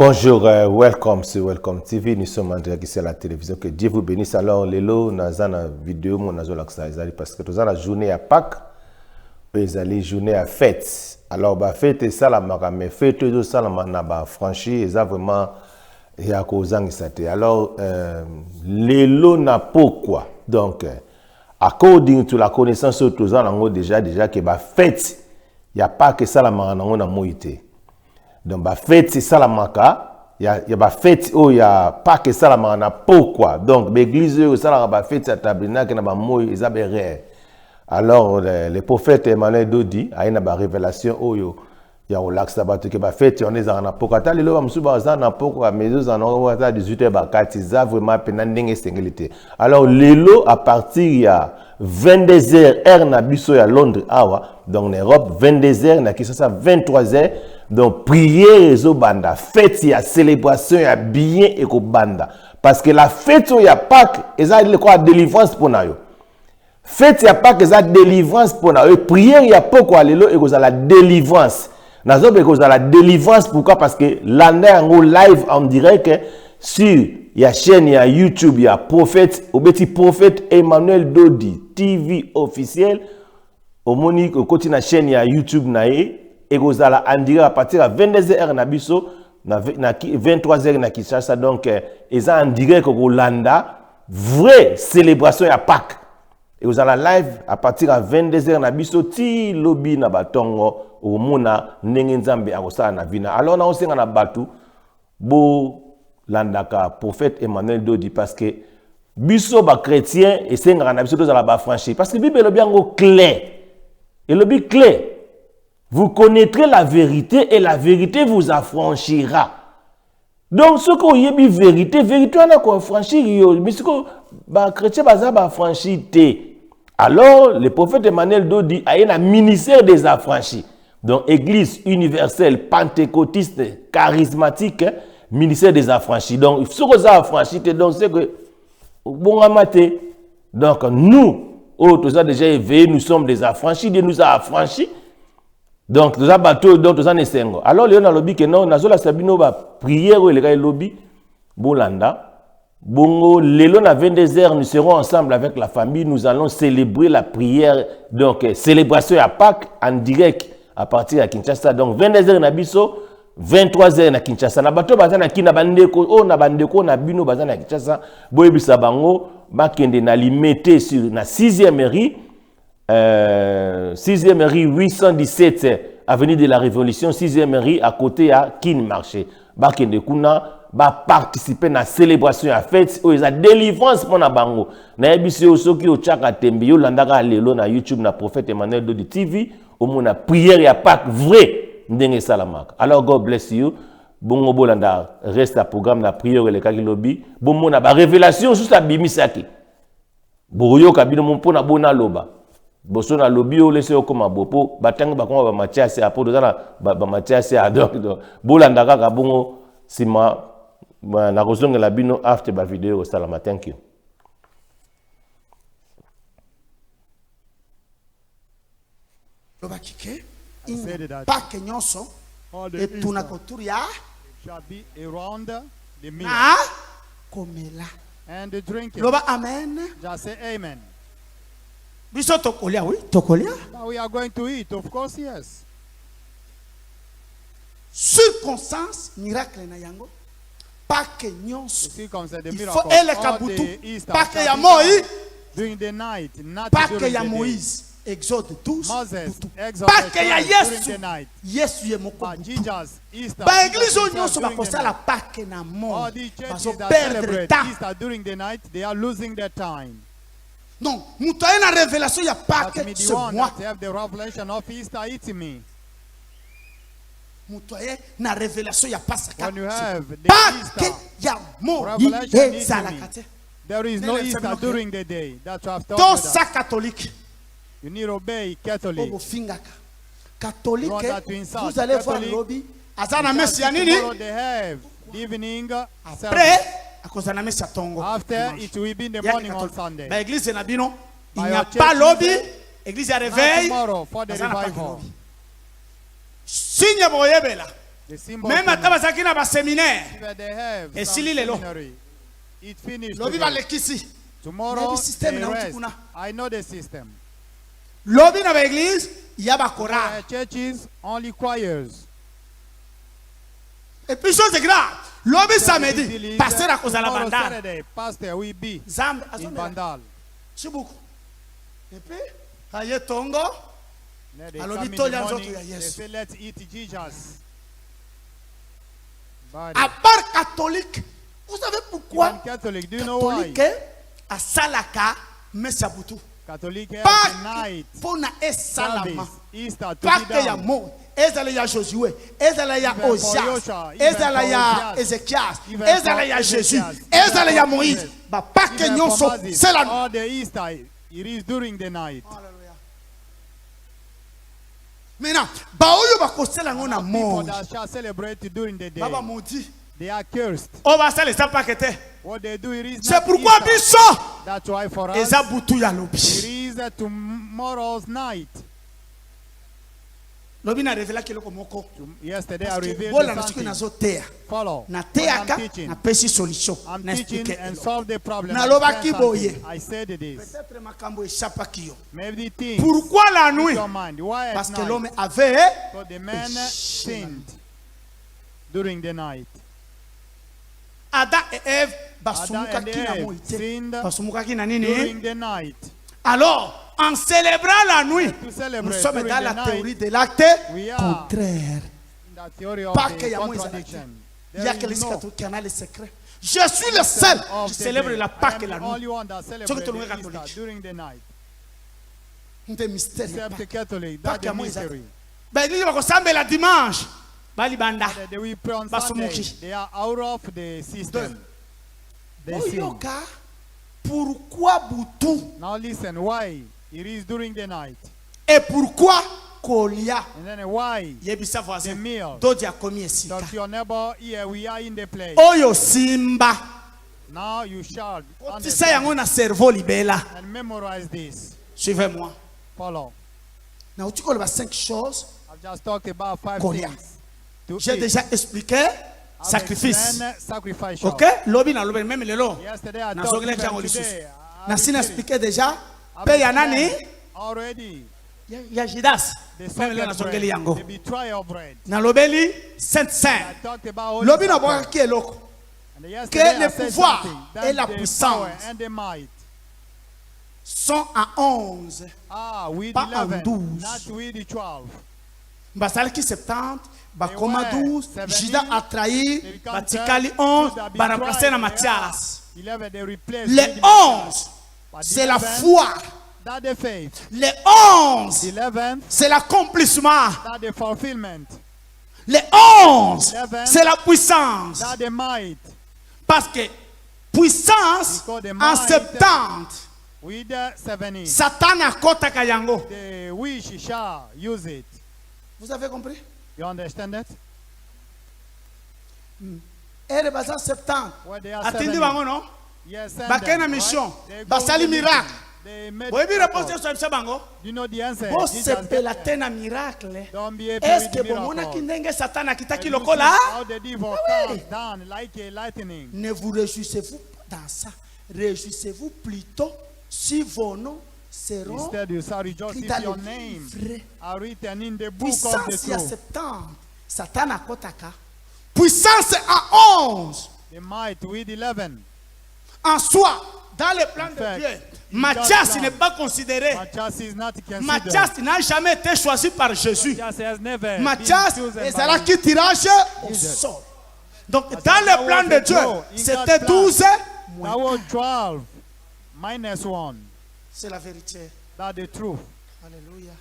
Bonjour, welcome sur Welcome TV. Nous sommes en direct ici à la télévision. Que Dieu vous bénisse. Alors, Lelo, nous avons une vidéo, nous avons parce que nous avons la journée à Pâques, nous avons la journée à fête. Alors, la fête, c'est ça, mais fête, c'est ça, la franchi, et ça vraiment, il y a cause de alors, Lelo n'a pas quoi. Donc, according to la connaissance de tous les déjà que la fête, il n'y a pas que ça, la moïté. Donc, la fête, c'est ça la maka. Il y a la fête où il n'y a pas que ça la maka. Pourquoi? Donc, l'église, ça la fête, c'est tabernacle, il y a des rêves. Alors, le prophète Emmanuel Dodi a une révélation où il y a un lac sabato qui va fête, on est en apokata, les lois, je suis en apokata, mais nous en avons 18h, ça vraiment pendant singulité. Alors, les lots à partir il y a 22h, heure nabiso à Londres, donc en Europe, 22h, na Kinshasa 23h. Donc, prière, banda, fête, il y a célébration, il y a bien et banda. Parce que la fête, il y a Pâques, et ça, il y a délivrance pour nous. Fête, il y a Pâques, il y a délivrance pour nous. Prière, il y a pas quoi, il y a la délivrance. Il y a la délivrance, pourquoi? Parce que l'année en live, en direct, sur la chaîne, il y a YouTube, il y a prophète, au petit prophète Emmanuel Dodi, TV officiel, au monique, au côté de la chaîne, il y a YouTube, et vous allez en direct à partir de 22h na biso, 23h na Kinshasa, donc ils ont en direct au Landa, vraie célébration à Pâques. Et vous allez live à partir de 22h na biso, ti lobby na batongo, au mona nengenzambe akosa na vina. Alors na osenga na batu, bo landaka prophète Emmanuel Dodi parce que biso ba chrétien et senga na biso tous à la franchi parce que Bible est bien clair. Et le but clair. Vous connaîtrez la vérité et la vérité vous affranchira. Donc, ce qu'on y a dit vérité, on a quoi franchir, mais ce que les chrétiens ont franchi. Alors, le prophète Emmanuel Dodi a un ministère des affranchis. Donc, Église universelle, pentecôtiste, charismatique, ministère des affranchis. Donc, ce qu'on a affranchi, donc c'est que, bon, donc, nous, tous a déjà éveillé, nous sommes des affranchis, Dieu nous a affranchis. Donc, nous avons bateau, donc nous avons des sengo. Alors, il y a un lobby qui non, nous avons prière, il y a un lobby, Bolanda. Bongo, les lons à 22h, nous serons ensemble avec la famille, nous allons célébrer la prière, donc célébration à Pâques en direct à partir de Kinshasa. Donc, 22h na biso, 23h na Kinshasa. Na bateau bazana ki na bandeko, oh na bandeko na bino bazana Kinshasa, boyebisa bango, bakende na limité sur na 6e mairie. 6e mairie 817 avenue de la Révolution, 6e mairie à côté à Kin Marché. Bakende kuna ba participer na célébration à fête où ils a délivrance pour na bango. Na ebisi osoki o chaka tembe yo landaka lelo na YouTube na prophète Emmanuel Dodi TV au mona prière ya Pâques vrai ndenge salamaka. Alors God bless you. Bongo bolanda reste à programme na prière le kaki lobby. Bon mona ba révélation juste à bimisaki. Boyo kabino mon pona bona loba. Boso na lobby o laissé okoma bopo batanga bakoma ba Mathias apo dozana ba Mathias donc bolanda kaka bongo sima na kozonga la bino after ba vidéo salama. Thank you. Lobakike pas que nyonso et tuna koturia shall be around the meal na komela and the drinking. Loba amen. Just say amen. Biso tokolia, oui, tokolia. Now we are going to eat, of course, yes. Circonstance, miracle na yango. Pas que nyonso. You see, comes the Il miracle. faut ele kabutu. Pas que ya Moïse. During the night, not Pas during que ya the day. Moïse. Exode 12. Moses, Exodus Pas que ya 12 during Yesu. the night. Yesu ye moko. But Jesus, Easter, Ba église Jesus nyonso during the bakosala night. pas que na All mort. the churches Baso that perdre celebrate temps. Easter during the night, they are losing their time. Non, muto na révélation ya pas But que me, the ce one mois. that have the revelation of Easter, it's me. Muto na révélation ya Pasaka. When you have the Pas que Easter, ya mo revelation yi is ezala in me. kate. There is no Then Easter let's during the day. That's what I've told To you. sa catholique. You need to obey Catholic. Obo fingaka. Catholique, You want that to insult vous allez voir Catholic? lobby. Azana Because mesi ya nini? tomorrow they have the evening service. Après, akozana mesi ya tongo. After it will be in the morning on Sunday. Ba église na bino, il By n'y a your pas church, lobby. Tuesday, Église ya not réveil. tomorrow for the Azana pas revival. lobby. Signe boyebela. The symbol Même cannot. ata bazaki na ba séminaire. Even they have Et some si lelo. seminary. It finished Lobi today. ba lekisi. Tomorrow, Maybe system they na rest. utikuna. I know the system. Lobi na ba église, ya ba There chorale. are churches, only choirs. Et puis chose grave. Lobi Easily, samedi, pasteur a cause la tomorrow, bandana. Saturday, pastor will be Zambe in azomela. Bandal. Chibuku. Et puis aye tongo. Then they Alors, come dit, in toi, the les morning, autres, they yes. say, let's eat Jesus. Body. À part catholique, vous savez pourquoi Even Catholic, do you know why? catholique a salaka mesabutu. Catholic have Pas tonight pona esalama. service, Easter to Pas be que ya down. mo. Ezala ya Josué, ezala ya Even for Osias, Joshua, even ezala for ya Osias, Ezekias, even ezala for ya Jésus, Ezekias, ezala even ya for Moïse. Moses, Ba pas que Even nyonso for Moses, c'est la all the Easter, it is during the night. Maintenant, ba oyo ba kosela ngo na People mo. that shall celebrate during the day, Baba maudit. they are cursed. On va ça les paqueter. What they do, it is C'est not pourquoi Easter. biso That's why for us, eza butu ya it lobi. is tomorrow's night. Lobi na révéla keloko moko. Yesterday I Parce que revealed bola na siku something. nazo teya. Follow. Na When I'm teyaka teaching, na pesi solution. I'm Na teaching explique. and solve the problem. Na I loba explain kiboye. something. I said it is. Peut-être makambo échappaki yo. Maybe things Pourquoi la nuit? your mind. Why at Parce que night? l'homme avait So the man sinned during the night. Adam et Ève Adam basumukaki and na Eve moi te. sinned Basumukaki na nini? during the night. Alors, en célébrant la nuit, To nous celebrate sommes during dans the la night, théorie de l'acte we are contraire. in the theory of Pas the qu'il y a moins contradiction. Il y a There quelqu'un is no qui en a le secret. Je suis le seul of qui the célèbre day. la I Pâque am et la the nuit. only one that Ceux qui celebrate tournent the catholique. Easter during the night. Un des mystères. Except the Catholic, Pas that's qu'il y a the moins mystery. Ben, il va la dimanche. Bali banda. That they will pray on Basumuki. Sunday. They are out of the system. They sin. Oyoka, pourquoi Boutou? Now listen, why? It is during the night. Et pourquoi Kolia? And then why? Yebisa The voisin. meal. Dodi a commis ici. Talk to your neighbor, here we are in the place. Oyo Simba. Now you shall Tu sais, yango na cerveau libela. and memorize this. Suivez-moi. Follow. Na tu connais 5 choses. I've just talked about 5 Kolia. things. To J'ai eat. déjà expliqué I've sacrifice. explained sacrifice. Ok? Lobby na lobby même lelo. Yesterday I Na talked zongele even chango today. lisusu. I Na sina repeat it. expliqué déjà. I've Pe ya nani? explained already. Ya Judas. The Même second lelo na zongeli bread, yango. the betrayal bread. Na lobeli Saint I Saint. talked about Holy Lobby na Supper. boka ki eloko. And yesterday le I said pouvoir something, et that la the puissance power and the might. Sont à 11. Ah, with Pas en 11, 12. not with the 12. Basalaki 70. Bakoma They were 12. 70. Judas a trahi. They become Batikali 10. 11. Judas Baremplacer betrayed. na Matthias. 11, they replaced Les with 11. But the C'est la 11, foi. That the faith. Les 11. The 11, C'est l'accomplissement. that the fulfillment. Les 11. 11. C'est la puissance. That the might. Parce que puissance Because the en might- 70. With the 70. Satan a kota kayango. The wish shall use it. Vous avez compris? You understand that? Ere basa 70. Where they are Atindi 70. bango no? Yes, send Bakena them, mission. right? They go Basali to the miracle. mission. They made Boyebi miracles. réponse sur ça bango. Do you know the answer? Bo Jesus sepela said, tena miracle. don't be happy Est-ce with que the bomona miracle. kindenge Satan akitaki And you lokola? see how the devil Ah comes oui. down like a lightning. Ne vous réjouissez-vous pas dans ça. Réjouissez-vous plutôt si vos noms seront Instead, you shall rejoice écrits if dans your le name livre. are written in the book of the Puissance ya truth. 70. Satan akotaka. Puissance à 11. The might with 11. En soi, dans le plan In de fact, Dieu, in Matthias God's n'est plan, pas considéré. Matthias is not considered. Matthias n'a jamais été choisi par Jésus. Matthias has never Matthias been chosen est by là qui tirage au Jesus. sol. Donc, Matthias dans le plan was de a Dieu, draw in c'était God's plan. 12 That moins. was 12 minus 1. C'est la vérité. That's the truth. Alléluia.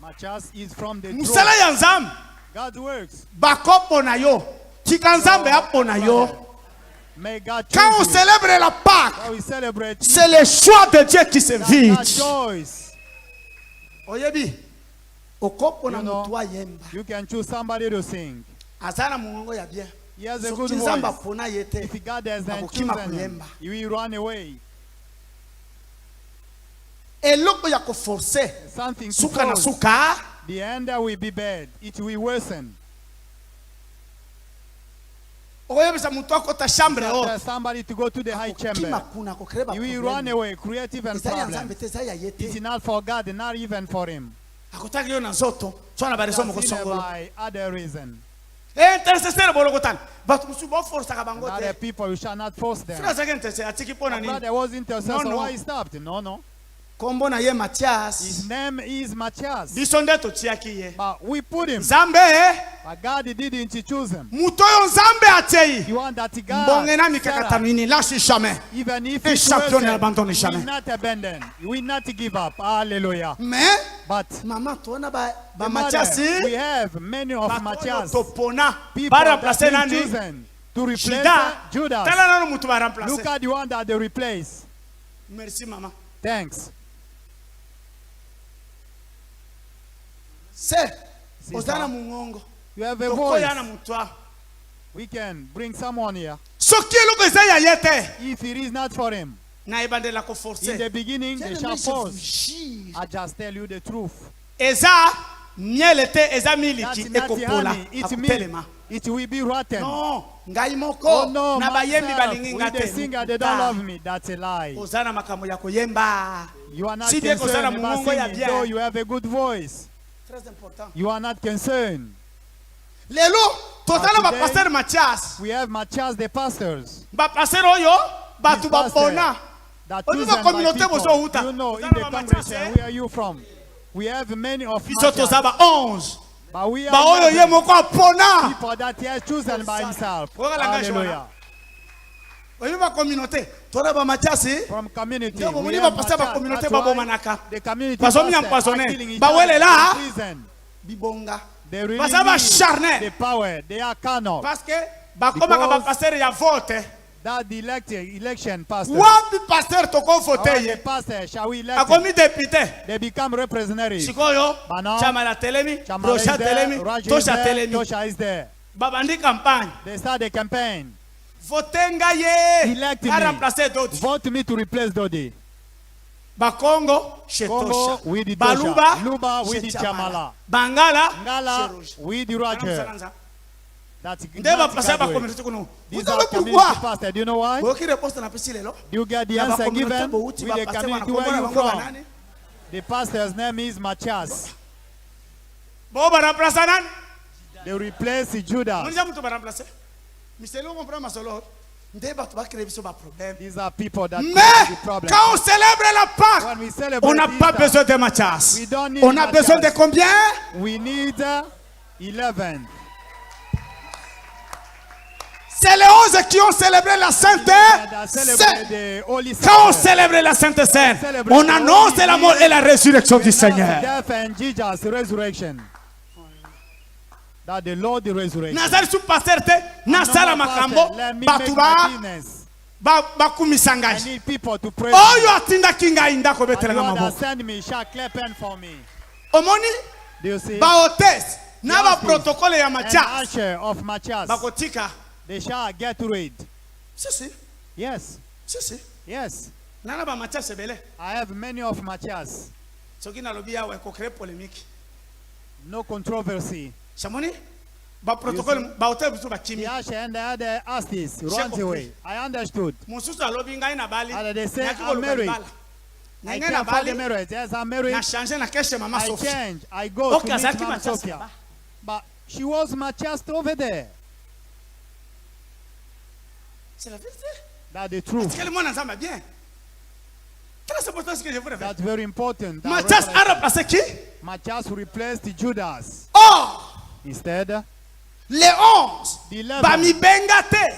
Matthias is from the truth. Musala ya nzambe God's works. bakopo na yo tika nzambe apo na yo. May God Quand on choose you. célèbre la Pâque, When we celebrate c'est le choix de Dieu qui se that vide. choice. Oyebi okopo na You know, moto ayemba You can choose somebody to sing. aza na mongongo ya bien. He has a good Soki nzambe voice. apona ye te, If God has not akokima chosen him, koyemba. he will run away. eloko ya koforce Something to suka na force. suka The end will be bad. It will worsen. oyebisa mutu akota chambre Tell haute. somebody to go to the high Kima chamber. kuna kokreba You will run away, creative and Eza ya problem. Nzambe te, eza ya ye te. It's not for God, not even for him. Akotaki yo na nzoto, so na bareso moko That's in songolo. by other reason. Intercesseur bolokotana. Batu musu bo force ka bango Other te. people, you shall not force them. Frère zake intercesseur atiki pona But nini? there was intercessor. No, no. Why he stopped? No. Kombo na ye His Mathias. name is Matthias. Biso nde totiaki ye. But we put him. Nzambe, But God didn't choose him. mutu oyo Nzambe atei. You want that God, Mbonge na Sarah, mikakatano ini lâche jamais. even if Un he champion will n'abandonne jamais. not abandon. You will not give up. Hallelujah. Mais But mama tona ba the Mathias. mother, we have many of Matthias. Topona. People Ba that remplacer been nani? chosen to replace Judas. Judas. Tala nano mutu ba Look remplacer. at the one that they replace. Merci mama. Thanks. Se, Sister, ozana mungongo. you have a Tokoya na voice. mutwa. We can bring someone here. Soki eloko eza ya ye te. If it is not for him, Na ebandela ko in forcer. the beginning they shall force. Jure. I just tell you the truth. Eza miele te, eza That's miliki not the ekopola. honey. It's Akutelema. me. It will be rotten. Non, ngai moko Oh no, na bayembi myself, balingi with nga the te. singer, they don't love me. That's a lie. Ozana makambo ya koyemba. You are not Si bien concerned kozala about mungongo ya singing, bien. though you have a good voice. Très important. You are not concerned. Lelo tozala ba today- pasteur Mathias. We have Matthias, the pastors. Ba pasteur oyo batu These pastors bapona. that Oyo chosen ba by communauté people. bozo uta. You know, in Ozala the ba congregation, Mathias, where are you from? We have many of biso Matthias. tozaba 11. But we Ba oyo are ye 11 moko apona. people that he has chosen by himself. Oyo la ngashona. Hallelujah. Oyo ba communauté. Tola ba Mathias. From community, Ndio we moni have ba pasteur ba Matthias. communauté That's ba why bomanaka. the community Bazo mi pastors are empoisonné. killing each Ba other welela. in prison. Bibonga. They really Baza ba need charnel. the power. They are carnal. Parce que bakoma ka ba Because- pasteur ya vote. That the election pastor. Wapi pasteur toko Our vote the ye. pastor shall we elect him? Akomi député. They become representatives. Sikoyo. Bana. Chama la telemi. Chamala is Rosha there, telemi. Raja is Tosha there, telemi. Tosha is there. Babandi campagne. They start the campaign. Votenga ye. Elect A me. remplacer d'autres. Vote me to replace Dodi. Bakongo chez Congo Tosha. with the Tosha. Baluba Luba with chez the Chamala. Chamala. Bangala Ngala chez Roger. with the Roger. That's Nde ba passer ba Godway. communauté kuno. Vous These are savez community pourquoi? pastors. Do you know why? Boki réponse na pesi lelo. You get the Na ba answer communauté given bo with uti ba the passer community wana where komona you bango from. banani. The pastor's name is Matthias. Bo ba remplacer nani? They replace Judas. Munja mutu ba remplacer. Miselo comprend ma solo. Nde ba tu ba créer biso ba problème. These are people that Mais cause the problem. quand on célèbre la Pâque, When we celebrate on n'a pas Easter, besoin de Mathias. we don't need On a besoin de Matthias. combien? We need 11. C'est les 11 qui ont célébré la Sainte That Seine. celebrate the Holy Quand on Supper. célèbre la Sainte Seine, Celebrate on the annonce Holy la mort et la résurrection du Seigneur. Death and Jesus' resurrection. That the Lord the resurrection. Nazali sous pasteur te, nasala makambo, Let me make batu my business. bakumisa I ngai. need people to pray. Oyo atindaki ngai ndako And you betelenga maboko. understand me, shall clap hand for me. Omoni Do you see? ba hôtesse na ba Justice protocole ya And Mathias. usher of Matthias. Bakotika. They shall get rid. Si. Yes. Nana ba Mathias ebele. I have many of Matthias. Soki nalobi awa ko créer polémique. No controversy. Chamoni ba protocole ba hôtel biso ba The kimi. usher and the other artists runs away. I understood. Mosusu alobi ngai na bali. And they say, Naki I'm koluka married. libala. Na I ngai na can't find the bali. marriage. Yes, I'm married. Na changer na keshe mama I Sophie. change. I go Okay, to meet Azaki Mama Matthias Sophia. Baba. But she was Matthias over there. C'est la vérité. That's the truth. Quel monde ensemble bien. Très important ce que je voudrais faire. That's very important. That Mathias a revelation. remplacé qui? Matthias replaced Judas. Or, Instead, les 11, the 11, Bami Bengate,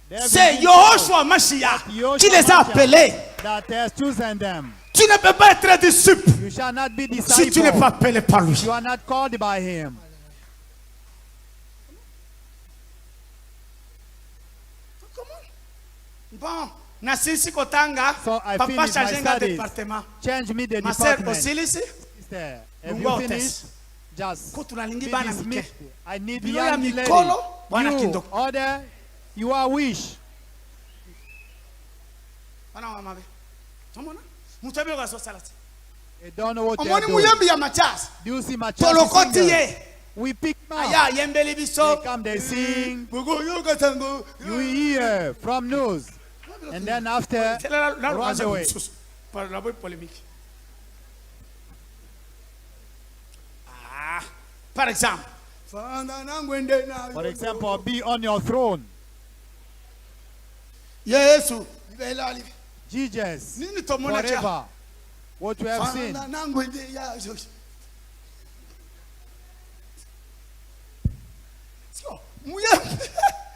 they have c'est been Yoshua Mashiach Yoshua qui les a Mashiach appelés. that has chosen them. Tu ne peux pas être disciple You shall not be si tu n'es pas disciple. appelé par lui. You are not called by him. Bon, Nasisi Kotanga, So I papa finished my change un studies. département. Change me the Ma sœur department. Osilisi, Sister, have Mungu you wa finished? utesi. Just Ko tunalingi be bana dismissed. mike. I need Bilo ya young lady. mikolo, bwana You kindoko. order your wish. Bana wa mabe. Tomona? Mutabe kwa so salati. You don't know what they're Omoni doing. muyembi ya Mathias. Do you see Matthias? Tolokoti ye. We pick them up. aya yembeli They biso come, they sing. bugoyoka tango You hear from news. And then after, run away. Par exemple, For example, be on your throne. Yesu Jesus, nini tomona cha forever. What you have seen.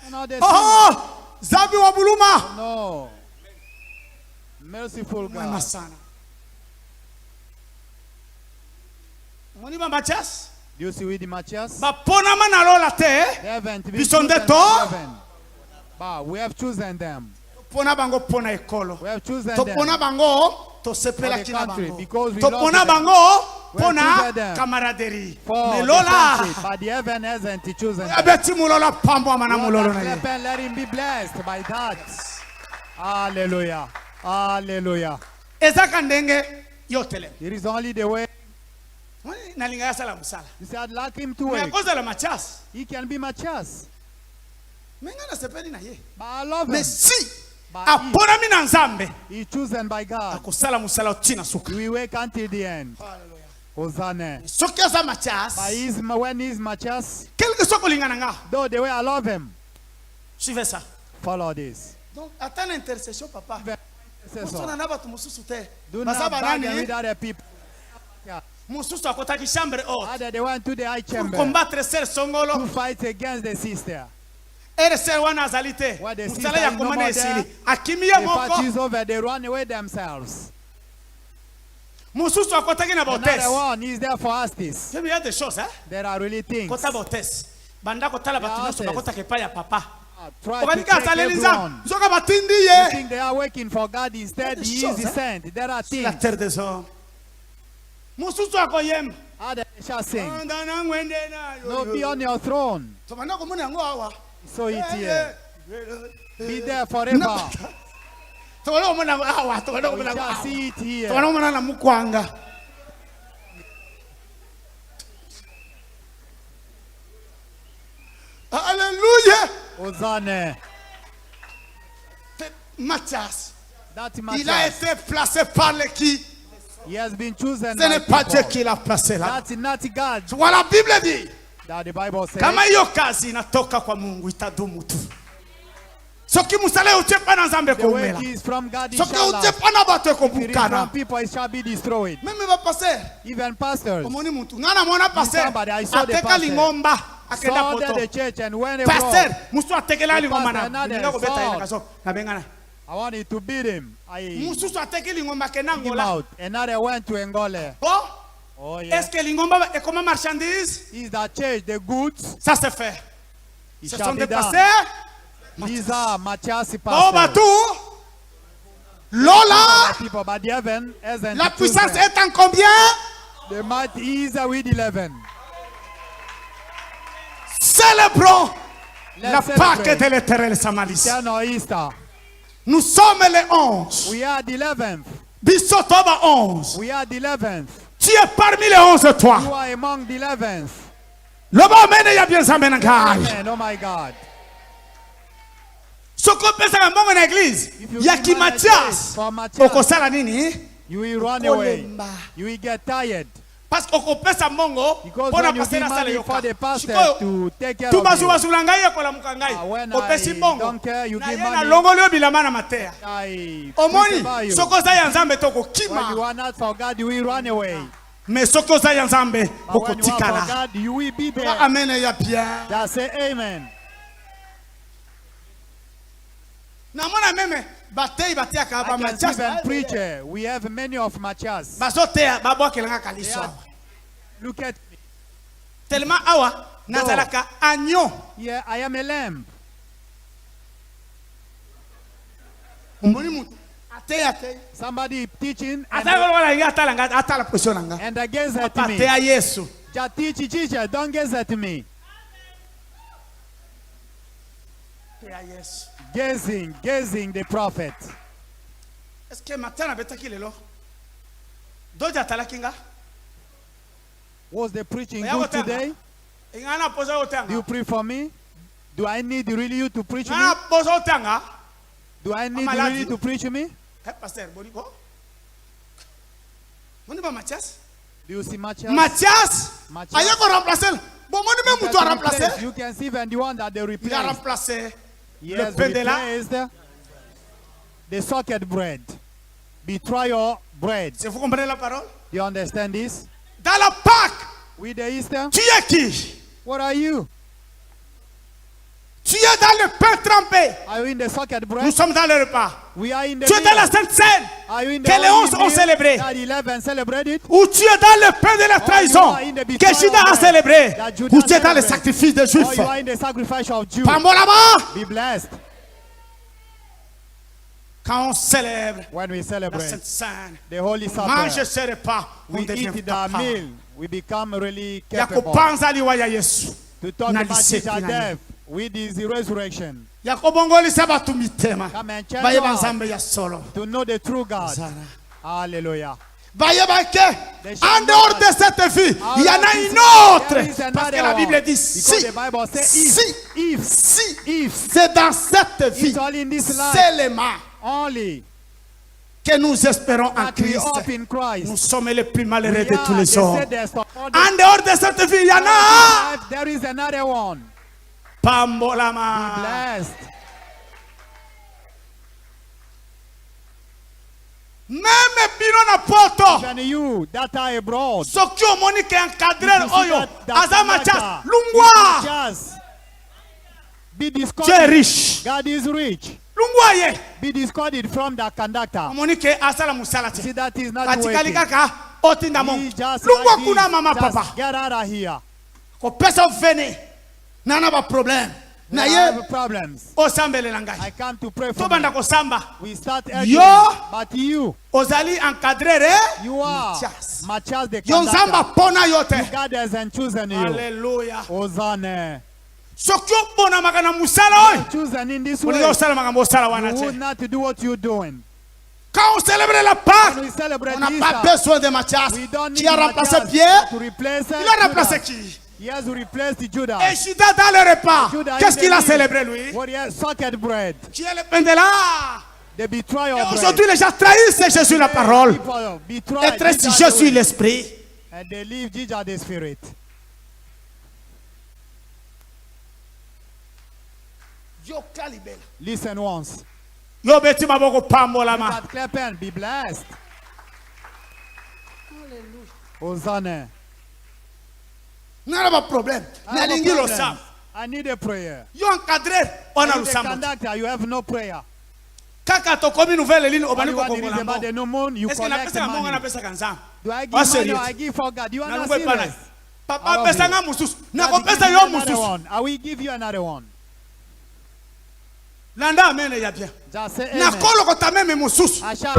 Another Oh, Zabi wa buluma. No. Merciful Mwema God. sana. Mwani ba Matias? Do you see with the Matthias? Ba pona mana lola te. They haven't been Bisonde chosen to? from heaven. But we have chosen them. Pona bango pona ekolo. We have chosen To them. pona bango to sepela For the kina country, bango. because we To love pona them. bango We have pona chosen them. camaraderie. For the Melola. country, but the heaven hasn't chosen them. Abeti mulola pambo amana Lord, mulolo and na ye. clap and let him be blessed by that. Hallelujah. Hallelujah. Ezaka ndenge yotele. It is only the way. Mwani nalinga ya sala musala. You said, I'd like him to Mwa wake. koza la Matias. He can be Matthias. Menga na sepeli na ye. But I love him. Mais si But apona mina nzambe he chosen by God. akosala musala otina suka. We wake until the end. Hallelujah. Hosanna. Soki aza Matias. But when he's Matthias, Quelque soit kolingana nga. though the way I love him, Suivez ça. follow this. Donc attends l'intercession papa. C'est Musona ça. na batu mususu te. Do not Basa bargain banani with other people. mususu akotaki chambre haute Other they went to the high pour chamber combattre ser to songolo. fight against the sister. Ere ser wana azali te. Why the Musala sister ya is no komana more esili. there? Akimi ye The party is moko. over, they run away themselves. Mususu akotaki na Another bautesse. one is there for justice. Il y a des choses hein. There are really things. Kota bautesse. Banda kotala batu Yeah, nyonso sis. bakota kepa ya papa. Try to Okanika take asaleli everyone. nzambe. Nzoka batindi You ye. think they are working for God, instead There are he choses, is hein. sent. There are La things. terre des hommes. Mususu akoyemba. Others shall sing. Banda na ngwende na yo. No, be on your throne. Tobanda komona yango awa. So it here. Be there Na- forever. Tobanda komona yango awa. Tobanda We komona yango shall awa. see it here. Tobanda komona na mukwanga. Alléluia. Hosanna. Mathias, That il a Matthias, été placé par le qui? he has been chosen. Ce n'est by pas Dieu people. qui l'a placé là. That's not God. Tu vois la Bible dit, That the Bible says. kama hiyo kazi inatoka kwa Mungu itadumu tu. Soki musala uchepa na nzambe The kuumela. work is from God, it Soki shall last. uchepa na bato If it is ekobukana. from people, it shall be destroyed. Meme ba passer. Even pastors Omoni mutu. Ngana mwana passer. somebody, I saw the Ateka pastor. lingomba. Akenda Saw that the poto. church and when they Passer, brought, musu atekela The lingomba pastor na. another Ninga kobeta saw. ina kaso. Na bengana. I wanted to beat him. I kicked Mususu ateki lingomba kena him ngola. out. Another went to Angola. Oh, Oh yeah. est-ce que lingomba est comme marchandise? Is that church the goods? Ça c'est fait. It Ce shall sont be des done. pasteurs. These are Matthias Oh, pastors. Batou. Lola, People, but the heaven hasn't la chosen. puissance est en combien? The might is with 11. Célébrons la Let's Pâque celebrate. de l'Éternel Samalis. Eternal Easter. Nous sommes les 11. We are the 11th. Bisotoba 11. We are the 11th. Tu es parmi les 11 toi. You are among the 11th. Loba mene ya bien sambena ngai. Amen. Oh my God. Soko pesa na mbongo na église. If you Ya give ki money Mathias. for Matthias, Okosala nini? you will run away. Kolemba. You will get tired. Parce que okopesa mbongo Because pona when you passer give na sala money for yoka. the pastor Sikoyo, to take care tu of basu you, basu na ngai ekolamuka ngai. when Opesi I mbongo. don't care, you Na give ye na money. longoli yo bilama na mateya. I Omoni, preach about you. soko oza ya nzambe to When you kokima. are not for God, you will run away. Mais soko oza ya nzambe But when you are for okotikala. God, you will be there. Amen ya bien. That say amen. Na mona meme batei batia ka ba I can Mathias. even preach. We have many of Matthias. Baso te babo kelanga They kaliso. are- Look at me. Tellement awa nazalaka agneau. Yeah, I am a lamb. Omoni mutu. Atei. Somebody teaching Atala wala inga atala atala position nga. and against at me. Patea Yesu. Just teacher, don't gaze at me. Patea Yesu. Gazing the prophet. Est-ce que matana betaki lelo? Doja atala kinga. Was the preaching Yeah, good whatever. today? Do you pray for me? Do I need really you to preach me? Do I need really to preach me? Do you see Matthias? You can see even the one that they replaced. Yes, replaced the socket bread. Betrayal bread. You understand this? Dans la Pâque, With the Easter, tu es qui? what are you? Tu es dans le pain trempé. Are you in the socket bread? Nous sommes dans le repas. We are in the Tu es dans la meal. Sainte Seine. Are you in the Que les holy 11 ont meal célébré. that 11 celebrated? Ou tu es dans le pain de la trahison que Judas a célébré. Ou tu es dans le sacrifice des Or Juifs. you are in the sacrifice of Jews? Pambolama. Be blessed Quand on célèbre when we la celebrate Sainte Seine, the Holy mange Supper. ce repas, on We devient eat the capable. meal. We become really Ya capable kupanza liwa ya Yesu. to talk na about lisepi his na death with his resurrection. Ya kobongolisa batu mitema. Come and check Baye out banzambe ya solo. to know the true God. Zara. Hallelujah. Baye bake. En dehors de cette vie, il y en a une autre. Parce que la Bible dit si, Because the Bible says if c'est dans cette vie it's all in this life seulement only que nous espérons en that we Christ. hope in Christ. Nous sommes les plus malheureux We de are, tous les they hommes. said there's no other En dehors de cette vie, il y en a. life, there is another one. Pambolama. Blessed. Même bino na poto. Even you that are abroad. Soki omoni ke encadreur You see oyo. that Aza Matthias. conductor, Lungwa. Just be Tu es discarded. riche. God is rich. Lungwa ye. Be discarded from the conductor. Omoni ke asala musala te. See that is not Katikali working. kaka otinda He mongo. just Lungwa like kuna this. mama Just papa. get out of here. Ko pesa vene. Nana ba problème. Na I ye have problems. osambele na ngai. I come to pray for To banda you. ko samba. We start Yo. arguing, but you Ozali encadreur. you are Matthias. Matthias the Yo nzamba conductor. pona yote. God hasn't chosen you. Alléluia. Hosanna. Soki opona makana musala oyo. Chosen in this Olinga way. osala makambo osala wana You would te. not do what you're doing. Quand on célèbre la Pâque, When we celebrate on n'a pas Easter, besoin de Matthias. we don't Qui need a remplacé Matthias Pierre? to replace Il a remplacé Judas. qui? He has replaced Judas. Et Judas dans le repas. Judas Qu'est-ce in qu'il the a meal. célébré lui? What he has, socket bread. Qui est le pain de là? The betrayal Et bread. aujourd'hui, les gens trahissent Jésus la parole. People betray Et trahissent Jesus Jésus the way. l'esprit. And they leave Jesus the Spirit. Yo kalibela. Listen once. Yo beti maboko pambola ma. But clap and be blessed. Hosanna. Nana ba problème. I have a Nalingi lo problem. sam. I need a prayer. Yo encadré, on a You lo the sam. conductor, you have no prayer. Kaka to komi nouvelle ligne All obani you ko want to read kongola about mo. the new moon, you Est-ce que na collect pesa the monga na money. pesa kanza? Do I give Ah, money or serious. I give for God? You are Na not ngwe pana. serious. I Papa love pesa you. nga mususu. Na God ko will give pesa you yo another mususu. one. I will give you another one. Landa amene ya bien. Just say Na amen. kolo ko tameme mususu. I shall.